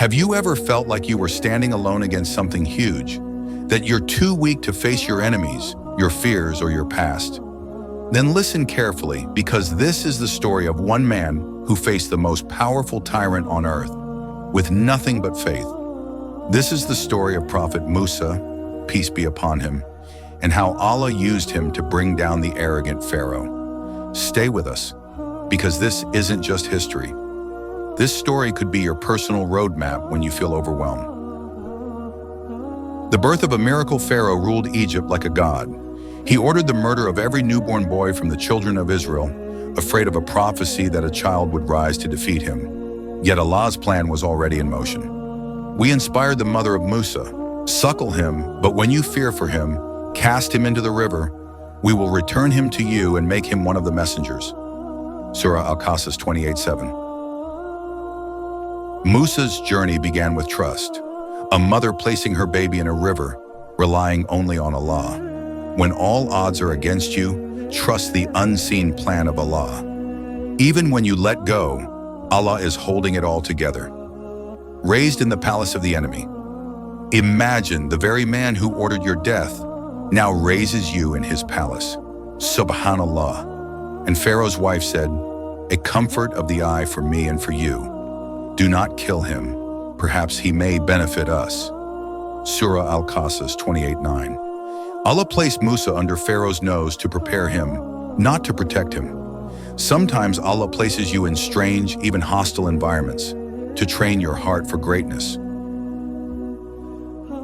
Have you ever felt like you were standing alone against something huge, that you're too weak to face your enemies, your fears, or your past? Then listen carefully, because this is the story of one man who faced the most powerful tyrant on earth with nothing but faith. This is the story of Prophet Musa, peace be upon him, and how Allah used him to bring down the arrogant Pharaoh. Stay with us, because this isn't just history. This story could be your personal roadmap when you feel overwhelmed. The birth of a miracle Pharaoh ruled Egypt like a god. He ordered the murder of every newborn boy from the children of Israel, afraid of a prophecy that a child would rise to defeat him. Yet Allah's plan was already in motion. We inspired the mother of Musa. Suckle him, but when you fear for him, cast him into the river. We will return him to you and make him one of the messengers. Surah Al-Qasas 28:7. Musa's journey began with trust, a mother placing her baby in a river, relying only on Allah. When all odds are against you, trust the unseen plan of Allah. Even when you let go, Allah is holding it all together. Raised in the palace of the enemy. Imagine the very man who ordered your death now raises you in his palace. Subhanallah. And Pharaoh's wife said, "A comfort of the eye for me and for you. Do not kill him. Perhaps he may benefit us." Surah Al-Qasas 28:9. Allah placed Musa under Pharaoh's nose to prepare him, not to protect him. Sometimes Allah places you in strange, even hostile environments to train your heart for greatness.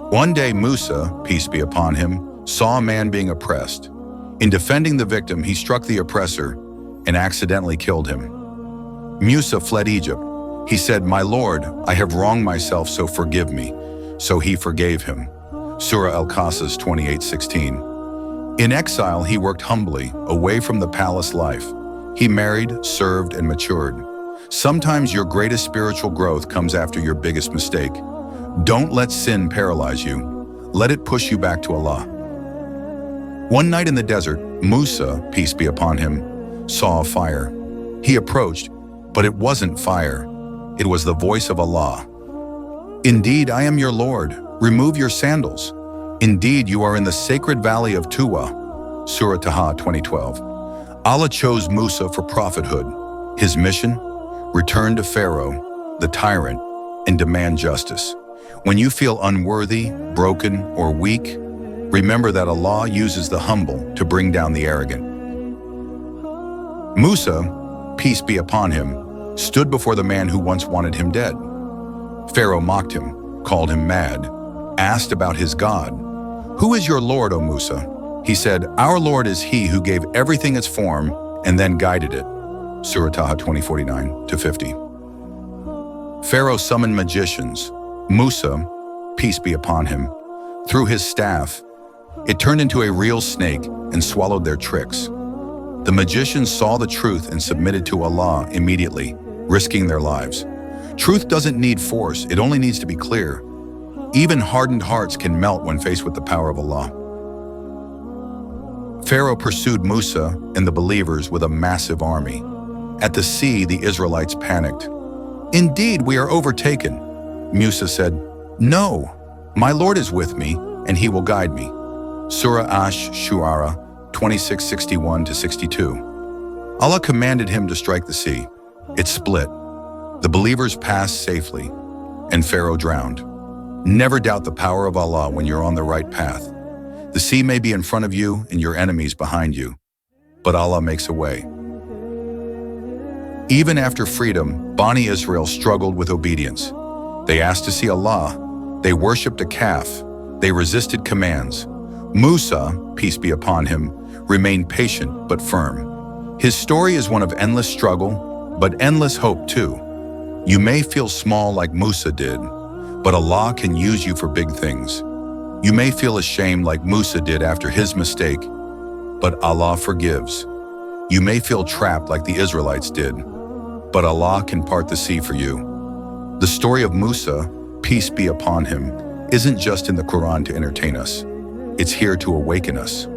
One day Musa, peace be upon him, saw a man being oppressed. In defending the victim, he struck the oppressor and accidentally killed him. Musa fled Egypt. He said, "My Lord, I have wronged myself, so forgive me." So he forgave him. Surah Al-Qasas 28:16. In exile, he worked humbly, away from the palace life. He married, served, and matured. Sometimes your greatest spiritual growth comes after your biggest mistake. Don't let sin paralyze you. Let it push you back to Allah. One night in the desert, Musa, peace be upon him, saw a fire. He approached, but it wasn't fire. It was the voice of Allah. "Indeed, I am your Lord. Remove your sandals. Indeed, you are in the sacred valley of Tuwa." Surah Taha 2012. Allah chose Musa for prophethood. His mission? Return to Pharaoh, the tyrant, and demand justice. When you feel unworthy, broken, or weak, remember that Allah uses the humble to bring down the arrogant. Musa, peace be upon him, stood before the man who once wanted him dead. Pharaoh mocked him, called him mad, asked about his God. "Who is your Lord, O Musa?" He said, "Our Lord is he who gave everything its form and then guided it." Surah Taha 20:49-50. Pharaoh summoned magicians. Musa, peace be upon him, threw his staff. It turned into a real snake and swallowed their tricks. The magicians saw the truth and submitted to Allah immediately, risking their lives. Truth doesn't need force, it only needs to be clear. Even hardened hearts can melt when faced with the power of Allah. Pharaoh pursued Musa and the believers with a massive army. At the sea, the Israelites panicked. "Indeed, we are overtaken." Musa said, "No, my Lord is with me, and he will guide me." Surah Ash-Shu'ara 26:61-62. Allah commanded him to strike the sea. It split. The believers passed safely, and Pharaoh drowned. Never doubt the power of Allah when you're on the right path. The sea may be in front of you and your enemies behind you, but Allah makes a way. Even after freedom, Bani Israel struggled with obedience. They asked to see Allah. They worshipped a calf. They resisted commands. Musa, peace be upon him, remained patient but firm. His story is one of endless struggle, but endless hope too. You may feel small like Musa did, but Allah can use you for big things. You may feel ashamed like Musa did after his mistake, but Allah forgives. You may feel trapped like the Israelites did, but Allah can part the sea for you. The story of Musa, peace be upon him, isn't just in the Quran to entertain us. It's here to awaken us.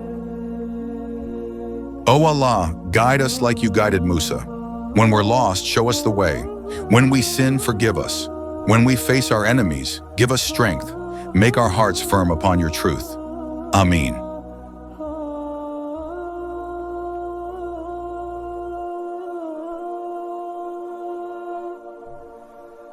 O Allah, guide us like you guided Musa. When we're lost, show us the way. When we sin, forgive us. When we face our enemies, give us strength. Make our hearts firm upon your truth. Amin.